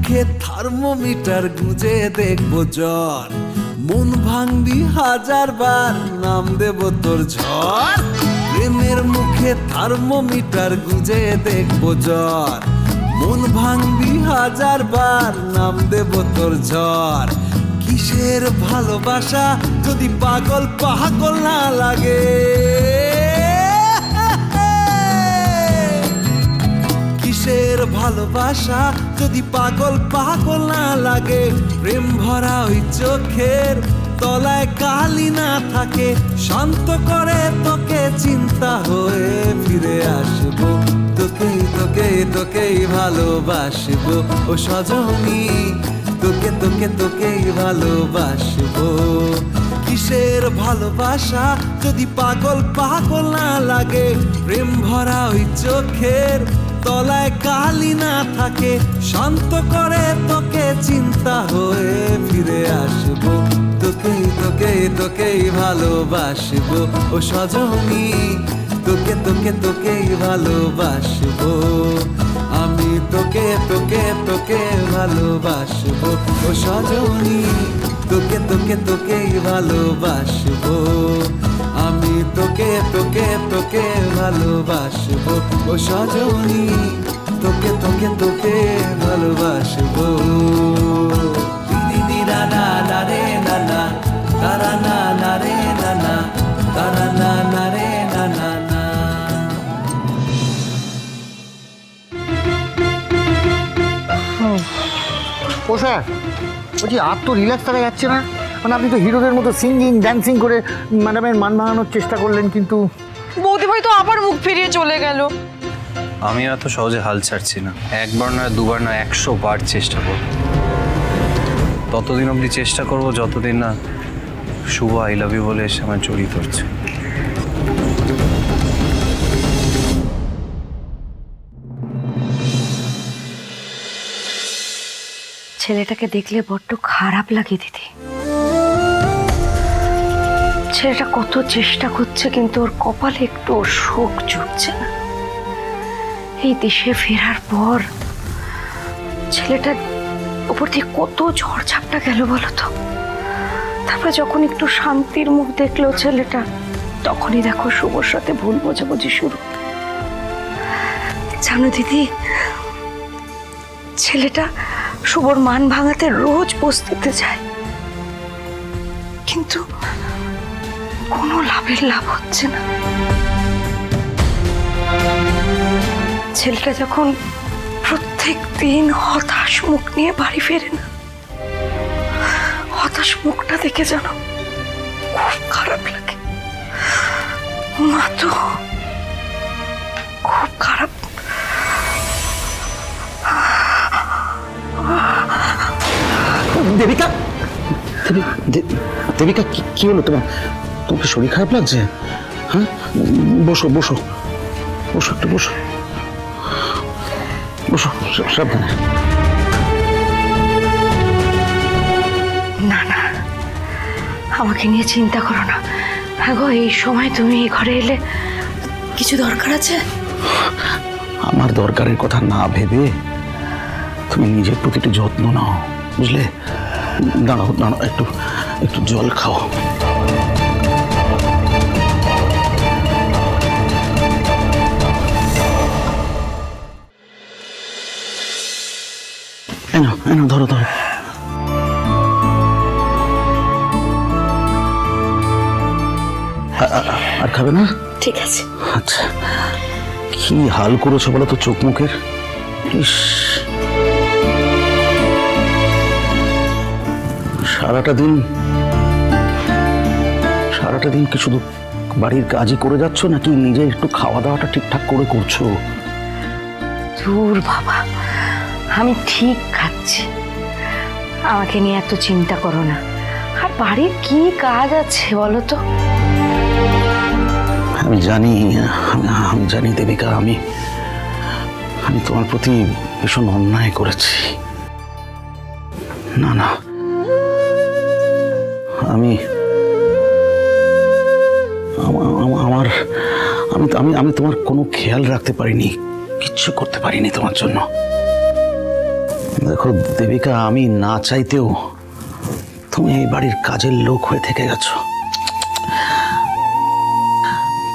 মুখে থার্মোমিটার গুজে দেখবো জ্বর, মন ভাঙবি 1000 বার, নাম দেব তোর ঝড়। প্রেমের মুখে থার্মোমিটার গুজে দেখবো জ্বর, মন ভাঙবি 1000 বার, নাম দেব তোর ঝড়। কিসের ভালোবাসা যদি পাগল পাগল না লাগে, কিসের ভালোবাসা যদি পাগল পাগল না লাগে। প্রেম ভরা ওই চোখের তলায় কালি না থাকে, শান্ত করে তোকে চিন্তা হয়ে ফিরে আসবো, তোকেই তোকেই তোকেই ভালোবাসবো ও সজনী, তোকে তোকে তোকেই ভালোবাসবো। কিসের ভালোবাসা যদি পাগল পাগল না লাগে, প্রেম ভরা ওই চোখের তলায় কালি না থাকে, শান্ত করে তোকে চিন্তা হয়ে ফিরে আসবো, তোকেই তোকেই তোকেই ভালোবাসবো ও সজনী, তোকে তোকে তোকেই ভালোবাসবো আমি, তোকে তোকে তোকে ভালোবাসবো ও সজনী, তোকে তোকে তোকেই ভালোবাসবো আমি, তোকে তোকে তোকে ভালোবাসবো ও সজনী, তোকে তোকে তোকে ভালোবাসবো। দিদি না না না রে না না, তারা না না রে না না, তারা না না রে না না না। ও স্যার, বলছি আর তো রিল্যাক্স থাকা যাচ্ছে না। মানে আপনি তো হিরোদের মতো সিঙ্গিং ড্যান্সিং করে ম্যাডামের মান ভাঙানোর চেষ্টা করলেন, কিন্তু বৌদি ভাই তো আবার মুখ ফিরিয়ে চলে গেল। আমি এত সহজে হাল ছাড়ছি না, একবার না দুবার না 100 বার চেষ্টা করব। ততদিন অবধি চেষ্টা করব যতদিন না শুভ আই লাভ ইউ বলে এসে আমার জড়িয়ে ধরছে। ছেলেটাকে দেখলে বড্ড খারাপ লাগে দিদি। ছেলেটা কত চেষ্টা করছে, কিন্তু ওর কপালে একটু সুখ জুটছে না। এই দেশে ফেরার পর ছেলেটার উপর দিয়ে কত ঝড়ঝাপটা গেল বলো তো। তারপরে যখন একটু শান্তির মুখ দেখলো ছেলেটা, তখনই দেখো শুভর সাথে ভুল বোঝাবুঝি শুরু। জানো দিদি, ছেলেটা শুভর মান ভাঙাতে রোজ বস্তিতে যায়, কিন্তু কোনো লাভের লাভ হচ্ছে না। ছেলেটা যখন প্রত্যেক দিন হতাশ মুখ নিয়ে বাড়ি ফেরে না, হতাশ মুখটা দেখে যেন খুব খারাপ লাগে। মা তো খুব খারাপ। দেবিকা, দেবিকা কি হলো তোমার? তোমার শরীর খারাপ লাগছে? হ্যাঁ, বসো বসো বসো, একটু বসো বসো, সাবধানে। না না, আমাকে নিয়ে চিন্তা করো না। হ্যাঁ গো, এই সময় তুমি এই ঘরে এলে, কিছু দরকার আছে? আমার দরকারের কথা না ভেবে তুমি নিজের প্রতি একটু যত্ন নাও, বুঝলে? দাঁড়াও দাঁড়াও, একটু একটু জল খাও। এনো এনো, ধরো ধরো। আর খাবে না? ঠিক আছে। আচ্ছা, কি হাল করেছো বলো তো চোখ মুখের। ইস, সারাটা দিন কি শুধু বাড়ির কাজই করে যাচ্ছ, নাকি নিজে একটু খাওয়া দাওয়াটা ঠিকঠাক করে করছো? দূর বাবা, আমি ঠিক খাচ্ছি, আমাকে নিয়ে এত চিন্তা করো না। আর বাড়ির কি কাজ আছে বলো তো? আমি জানি, আমি জানি দেবিকা, আমি তোমার প্রতি ভীষণ অন্যায় করেছি। না না, আমি তোমার কোনো খেয়াল রাখতে পারিনি, কিচ্ছু করতে পারিনি তোমার জন্য। দেখো দেবিকা, আমি না চাইতেও তুমি এই বাড়ির কাজের লোক হয়ে থেকে গেছো।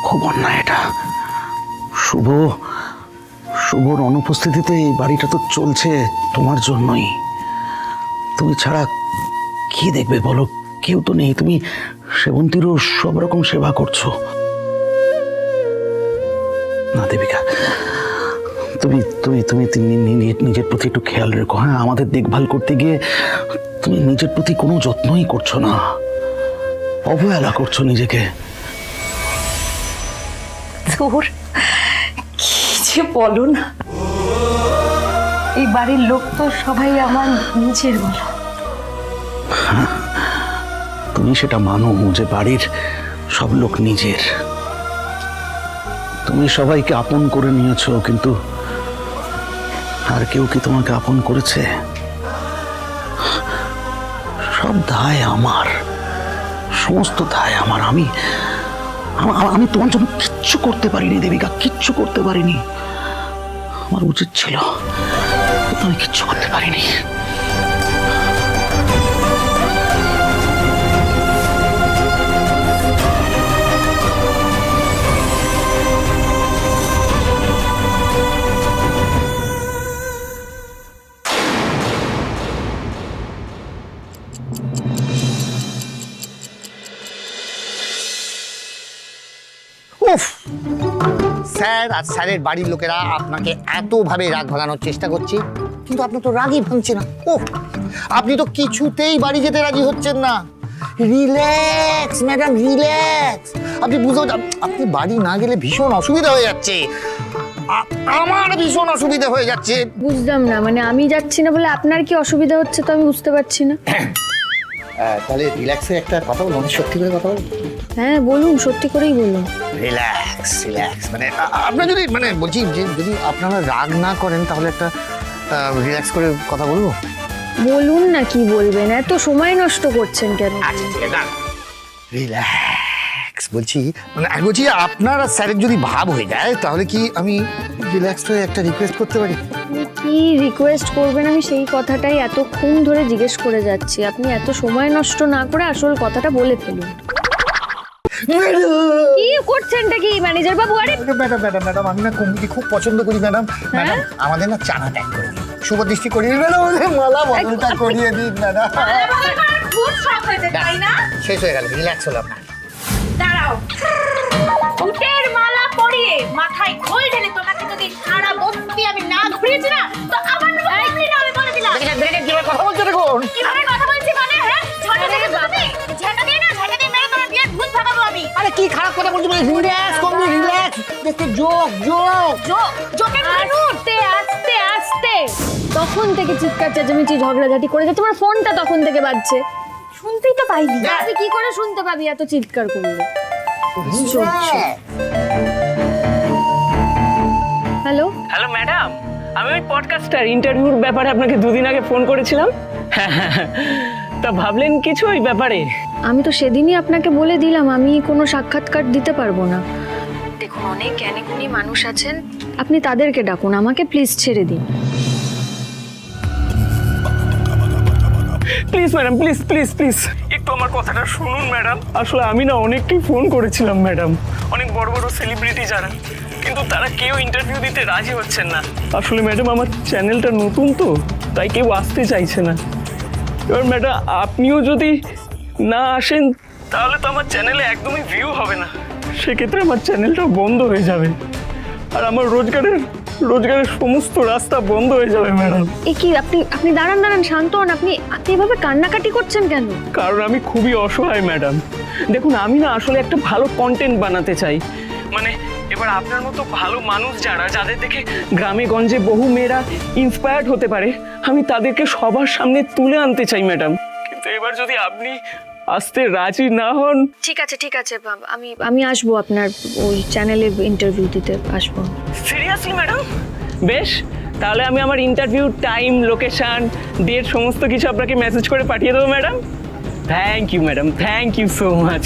খুব অন্যায় এটা। শুভর অনুপস্থিতিতে এই বাড়িটা তো চলছে তোমার জন্যই। তুমি ছাড়া কি দেখবে বলো? কেউ তো নেই। তুমি সেবন্তীরও সব রকম সেবা করছো। না দেবিকা, তুমি তুমি তুমি নিজের প্রতি একটু খেয়াল রেখো। হ্যাঁ, আমাদের দেখভাল করতে গিয়ে তুমি নিজের প্রতি কোনো যত্নই করছো না, অবহেলা করছো নিজেকে। তোর কি যে বলো না, এই বাড়ির লোক তো সবাই আমার নিজের বলো। তুমি সেটা মানো যে বাড়ির সব লোক নিজের। তুমি সবাইকে আপন করে নিয়েছো, কিন্তু আর কেউ কি তোমাকে আপন করেছে? সব দায় আমার, সমস্ত দায় আমার। আমি তোমার জন্য কিচ্ছু করতে পারিনি দেবিকা, কিচ্ছু করতে পারিনি। আমার উচিত ছিল, কিন্তু আমি কিচ্ছু করতে পারিনি। উফ, স্যার আর স্যারের বাড়ির লোকেরা আপনাকে এতভাবে রাগ ভাঙানোর চেষ্টা করছে, কিন্তু আপনি তো রাগই ভাঙছে না। উফ, আপনি তো কিছুতেই বাড়ি যেতে রাজি হচ্ছেন না। Relax madam, relax. আপনি আপনি বাড়ি না গেলে ভীষণ অসুবিধা হয়ে যাচ্ছে। আমার ভীষণ অসুবিধা হয়ে যাচ্ছে। বুঝলাম না, মানে আমি যাচ্ছি না বলে আপনার কি অসুবিধা হচ্ছে তো আমি বুঝতে পারছি না। তাহলে রিল্যাক্সে একটা কথা বলুন, সত্যি করে কথা বলুন। হ্যাঁ বলুন, সত্যি করেই বলুন। রিল্যাক্স রিল্যাক্স, মানে আপনার যদি বলছি যে যদি আপনারা রাগ না করেন তাহলে একটা রিল্যাক্স করে কথা বলবো। বলুন না কি বলবেন, এত সময় নষ্ট করছেন কেন? রিল্যাক্স বলছি, বলছি আপনার আর স্যারের যদি ভাব হয়ে যায় তাহলে কি আমি রিল্যাক্স হয়ে একটা রিকোয়েস্ট করতে পারি? কি রিকোয়েস্ট করবেন আমি সেই কথাটাই এতক্ষণ ধরে জিজ্ঞেস করে যাচ্ছি। আপনি এত সময় নষ্ট না করে আসল কথাটা বলে ফেলুন। কি করছেনটা কি ম্যানেজার বাবু? আরে ম্যাডাম আমি না কমিটি খুব পছন্দ করি ম্যাডাম। ম্যাডাম আমাদের না চানা ট্যাগ করে দিন, শুভ দৃষ্টি করিয়ে দিন ম্যাডাম, আমাদের মালা বদলটা করিয়ে দিন ম্যাডাম। শেষ হয়ে গেল, রিল্যাক্স হলাম না। দাঁড়াও, ফুটের মালা পরিয়ে মাথায় খোল ঢেলে তোমাকে যদি সারা বস্তি আমি না ঘুরিয়েছি না তো আমার নাম বদলি না, আমি বলে দিলাম। দেখেন কিভাবে কথা বলছো, দেখুন কিভাবে কথা বলছি মানে, হ্যাঁ ঝাঁটা দিয়ে বাবা ঝাঁটা দিয়ে না, ঝাঁটা দিয়ে মেরে তোমার বিয়ের ভূত ভাগাবো আমি। আরে কি খারাপ কথা বলছো, মানে রিল্যাক্স করবি, রিল্যাক্স। দেখতে জোকের আস্তে আস্তে আস্তে তখন থেকে চিৎকার চেঁচামেচি ঝগড়াঝাটি করে যাচ্ছে, তোমার ফোনটা তখন থেকে বাজছে, শুনতেই তো পাইনি। তুই কি করে শুনতে পাবি এত চিৎকার করলে? হ্যালো হ্যালো ম্যাডাম, আমি ওই পডকাস্টার ইন্টারভিউর ব্যাপারে আপনাকে দুদিন আগে ফোন করেছিলাম। তা ভাবলেন কিছু ওই ব্যাপারে? আমি তো সেদিনই আপনাকে বলে দিলাম আমি কোনো সাক্ষাৎকার দিতে পারবো না। দেখুন অনেক জ্ঞানীগুণী মানুষ আছেন, আপনি তাদেরকে ডাকুন, আমাকে প্লিজ ছেড়ে দিন। Please madam, please please please একটু আমার কথাটা শুনুন ম্যাডাম। আসলে আমি না অনেককেই ফোন করেছিলাম ম্যাডাম, অনেক বড় বড় সেলিব্রিটি যারা, কিন্তু তারা কেউ ইন্টারভিউ দিতে রাজি হচ্ছেন না। আসলে ম্যাডাম আমার চ্যানেলটা নতুন তো, তাই কেউ আসতে চাইছে না। এবার ম্যাডাম আপনিও যদি না আসেন তাহলে তো আমার চ্যানেলে একদমই ভিউ হবে না, সেক্ষেত্রে আমার চ্যানেলটা বন্ধ হয়ে যাবে আর আমার রোজগারের সমস্ত রাস্তা বন্ধ হয়ে যাবে ম্যাডাম। এ কি আপনি দাঁড়ান শান্ত হন। আপনি এভাবে কান্নাকাটি করছেন কেন? কারণ আমি খুবই অসহায় ম্যাডাম। দেখুন আমি না আসলে একটা ভালো কন্টেন্ট বানাতে চাই, মানে এবার আপনার মতো ভালো মানুষ যাদের দেখে গ্রামে গঞ্জে বহু মেয়েরা ইন্সপায়ার্ড হতে পারে, আমি তাদেরকে সবার সামনে তুলে আনতে চাই ম্যাডাম। কিন্তু এবার যদি আপনি আসতে রাজি না হন। ঠিক আছে আমি আসবো, আপনার ওই চ্যানেলে ইন্টারভিউ দিতে আসবো। Seriously madam? বেশ, তাহলে আমি আমার ইন্টারভিউ টাইম, লোকেশন, ডেট সমস্ত কিছু আপনাকে মেসেজ করে পাঠিয়ে দেবো madam. Thank you madam, thank you so much.